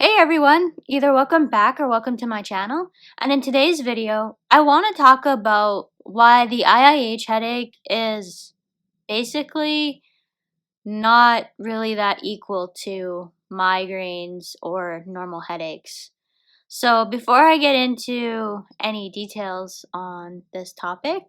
Hey everyone, either welcome back or welcome to my channel. And in today's video, I want to talk about why the IIH headache is basically not really that equal to migraines or normal headaches. So before I get into any details on this topic,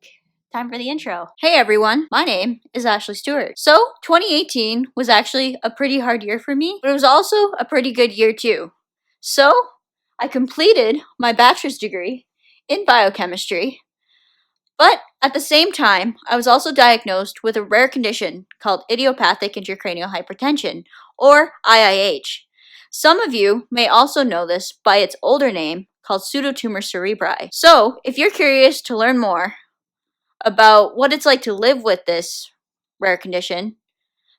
time for the intro. Hey everyone, my name is Ashley Stewart. So 2018 was actually a pretty hard year for me, but it was also a pretty good year too. So I completed my bachelor's degree in biochemistry, but at the same time, I was also diagnosed with a rare condition called idiopathic intracranial hypertension, or IIH. Some of you may also know this by its older name called pseudotumor cerebri. So if you're curious to learn more about what it's like to live with this rare condition,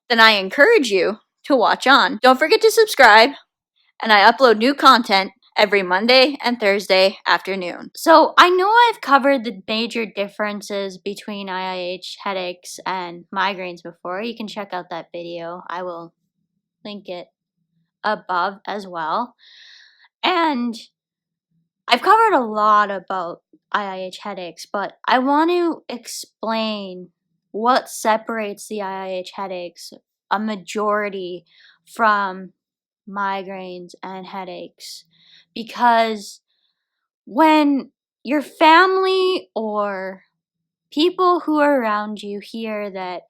then I encourage you to watch on. Don't forget to subscribe, and I upload new content every Monday and Thursday afternoon. So I know I've covered the major differences between IIH headaches and migraines before. You can check out that video. I will link it above as well. And I've covered a lot about IIH headaches, but I want to explain what separates the IIH headaches, a majority, from migraines and headaches. Because when your family or people who are around you hear that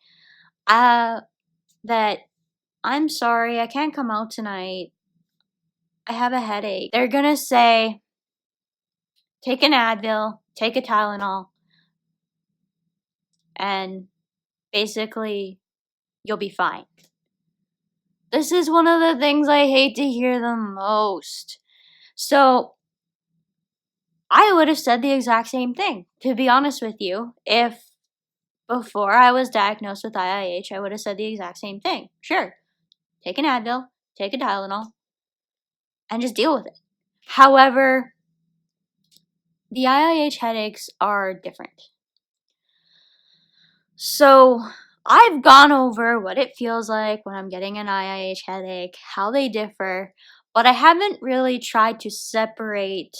that I'm sorry, I can't come out tonight, I have a headache, they're gonna say, take an Advil, take a Tylenol, and basically you'll be fine. This is one of the things I hate to hear the most. So I would have said the exact same thing, to be honest with you. If before I was diagnosed with IIH, I would have said the exact same thing. Sure, take an Advil, take a Tylenol, and just deal with it. However, the IIH headaches are different. So I've gone over what it feels like when I'm getting an IIH headache, how they differ, but I haven't really tried to separate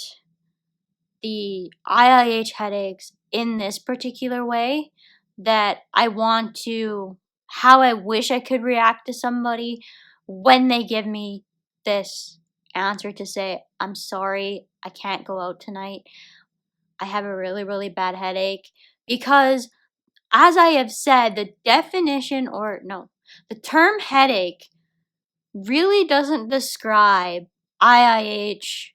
the IIH headaches in this particular way that I want to, how I wish I could react to somebody when they give me this answer to say, I'm sorry, I can't go out tonight. I have a really, really bad headache. Because as I have said, the definition, or no, the term headache really doesn't describe IIH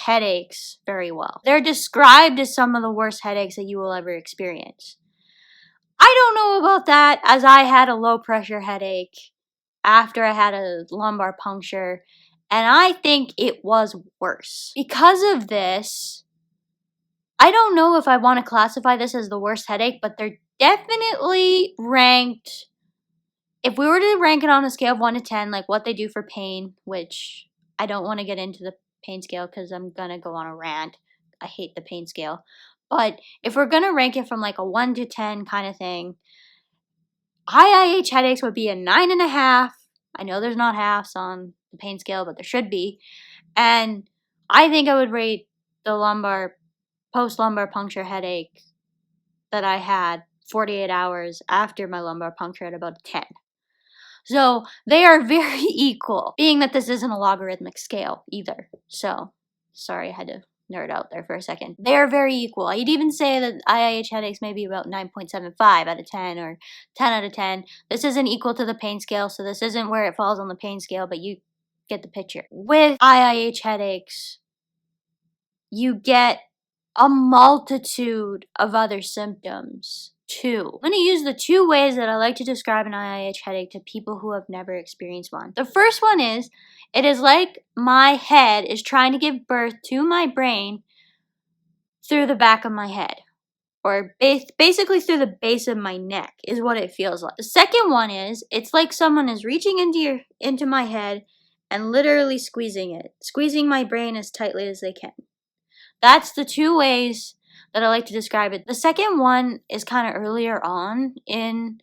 headaches very well. They're described as some of the worst headaches that you will ever experience. I don't know about that, as I had a low pressure headache after I had a lumbar puncture, and I think it was worse. Because of this, I don't know if I want to classify this as the worst headache, but they're definitely ranked. If we were to rank it on a scale of 1 to 10, like what they do for pain, which I don't want to get into the pain scale because I'm going to go on a rant. I hate the pain scale. But if we're going to rank it from like a 1 to 10 kind of thing, IIH headaches would be a 9.5. I know there's not halves on the pain scale, but there should be. And I think I would rate the post-lumbar puncture headache that I had 48 hours after my lumbar puncture at about a 10. So they are very equal, being that this isn't a logarithmic scale either. So, sorry, I had to nerd out there for a second. They are very equal. I'd even say that IIH headaches may be about 9.75 out of 10 or 10 out of 10. This isn't equal to the pain scale, so this isn't where it falls on the pain scale, but you get the picture. With IIH headaches, you get a multitude of other symptoms too. I'm going to use the two ways that I like to describe an IIH headache to people who have never experienced one. The first one is, it is like my head is trying to give birth to my brain through the back of my head. Or basically through the base of my neck is what it feels like. The second one is, it's like someone is reaching into my head and literally squeezing it. Squeezing my brain as tightly as they can. That's the two ways that I like to describe it. The second one is kind of earlier on in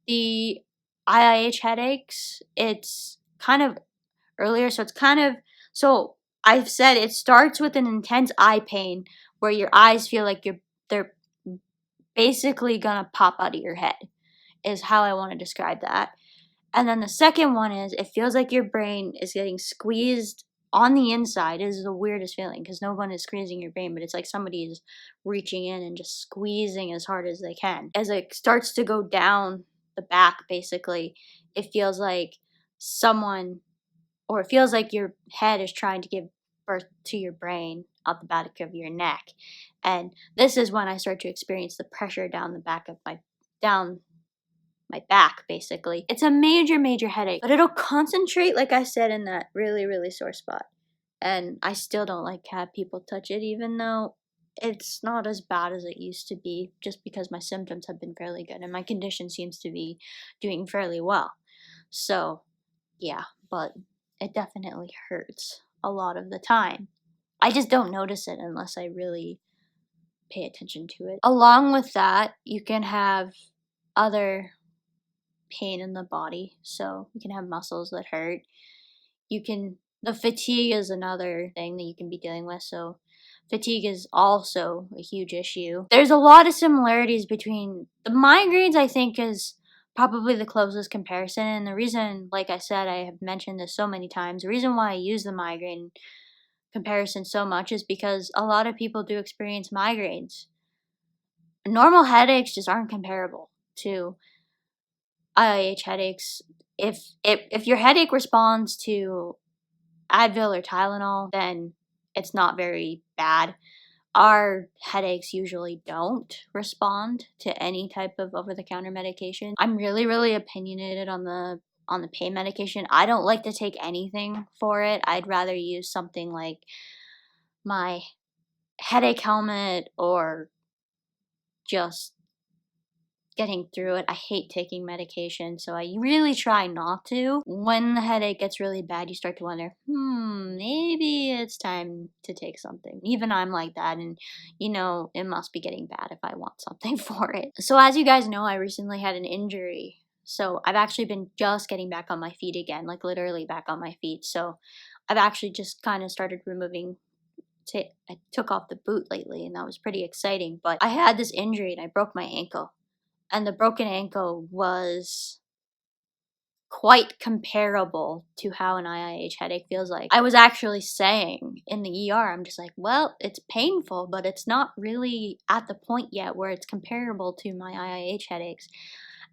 the IIH headaches. It's kind of earlier. So it's kind of, so I've said it starts with an intense eye pain where your eyes feel like they're basically gonna pop out of your head, is how I want to describe that. And then the second one is it feels like your brain is getting squeezed on the inside. It is the weirdest feeling because no one is squeezing your brain, but it's like somebody is reaching in and just squeezing as hard as they can. As it starts to go down the back, basically, it feels like someone, or it feels like your head is trying to give birth to your brain out the back of your neck. And this is when I start to experience the pressure down the back of down my back, basically. It's a major, major headache, but it'll concentrate, like I said, in that really, really sore spot. And I still don't like to have people touch it, even though it's not as bad as it used to be, just because my symptoms have been fairly good and my condition seems to be doing fairly well. So, yeah, but it definitely hurts a lot of the time. I just don't notice it unless I really pay attention to it. Along with that, you can have other pain in the body. So you can have muscles that hurt. The fatigue is another thing that you can be dealing with. So fatigue is also a huge issue. There's a lot of similarities between the migraines, I think, is probably the closest comparison. And the reason, like I said, I have mentioned this so many times, the reason why I use the migraine comparison so much is because a lot of people do experience migraines. Normal headaches just aren't comparable to IIH headaches. If your headache responds to Advil or Tylenol, then it's not very bad. Our headaches usually don't respond to any type of over-the-counter medication. I'm really, really opinionated on the pain medication. I don't like to take anything for it. I'd rather use something like my headache helmet or just getting through it. I hate taking medication, so I really try not to. When the headache gets really bad, you start to wonder, maybe it's time to take something. Even I'm like that, and it must be getting bad if I want something for it. So as you guys know, I recently had an injury. So I've actually been just getting back on my feet again, like literally back on my feet. So I've actually just kind of started removing I took off the boot lately, and that was pretty exciting. But I had this injury and I broke my ankle. And the broken ankle was quite comparable to how an IIH headache feels like. I was actually saying in the ER, I'm just like, well, it's painful, but it's not really at the point yet where it's comparable to my IIH headaches.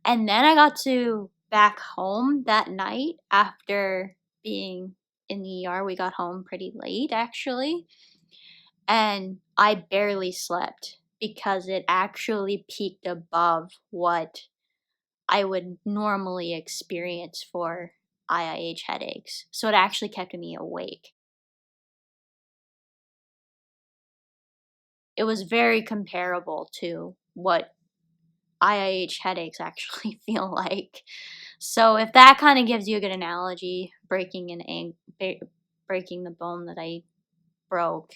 And then I got to back home that night after being in the ER. We got home pretty late, actually. And I barely slept because it actually peaked above what I would normally experience for IIH headaches. So it actually kept me awake. It was very comparable to what IIH headaches actually feel like. So if that kind of gives you a good analogy, breaking the bone that I broke,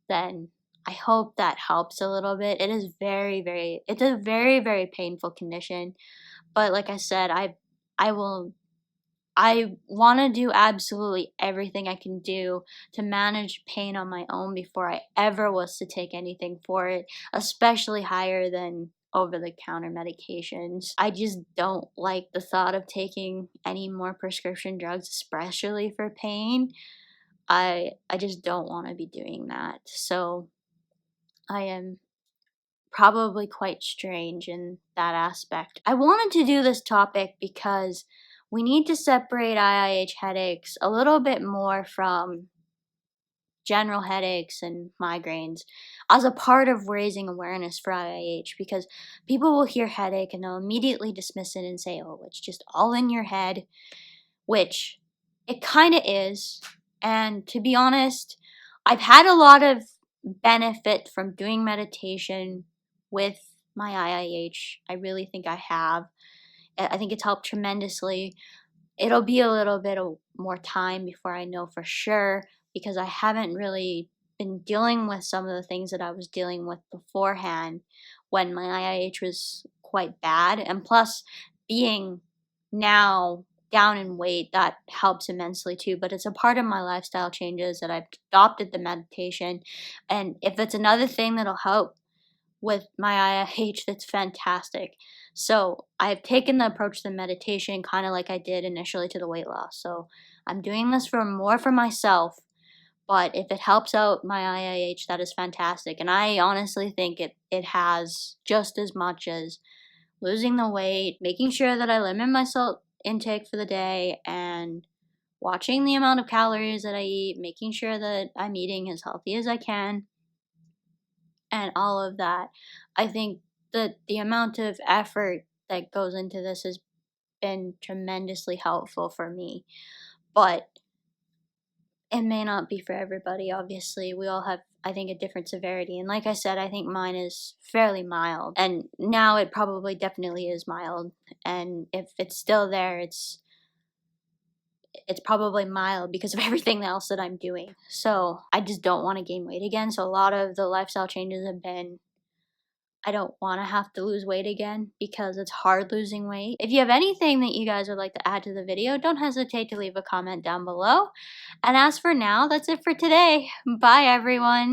then I hope that helps a little bit. It is it's a very, very painful condition. But like I said, I want to do absolutely everything I can do to manage pain on my own before I ever was to take anything for it, especially higher than over-the-counter medications. I just don't like the thought of taking any more prescription drugs, especially for pain. I just don't want to be doing that. So I am probably quite strange in that aspect. I wanted to do this topic because we need to separate IIH headaches a little bit more from general headaches and migraines as a part of raising awareness for IIH, because people will hear headache and they'll immediately dismiss it and say, oh, it's just all in your head, which it kind of is. And to be honest, I've had a lot of benefit from doing meditation with my IIH. I really think I have. I think it's helped tremendously. It'll be a little bit of more time before I know for sure, because I haven't really been dealing with some of the things that I was dealing with beforehand when my IIH was quite bad. And plus, being now down in weight, that helps immensely too. But it's a part of my lifestyle changes that I've adopted the meditation. And if it's another thing that'll help with my IIH, that's fantastic. So I've taken the approach to meditation kind of like I did initially to the weight loss. So I'm doing this for more for myself, but if it helps out my IIH, that is fantastic. And I honestly think it has just as much as losing the weight, making sure that I limit my salt intake for the day, and watching the amount of calories that I eat, making sure that I'm eating as healthy as I can, and all of that. I think that the amount of effort that goes into this has been tremendously helpful for me. But it may not be for everybody, obviously. We all have, I think, a different severity. And like I said, I think mine is fairly mild. And now it probably definitely is mild. And if it's still there, it's probably mild because of everything else that I'm doing. So I just don't want to gain weight again. So a lot of the lifestyle changes have been, I don't want to have to lose weight again because it's hard losing weight. If you have anything that you guys would like to add to the video, don't hesitate to leave a comment down below. And as for now, that's it for today. Bye everyone.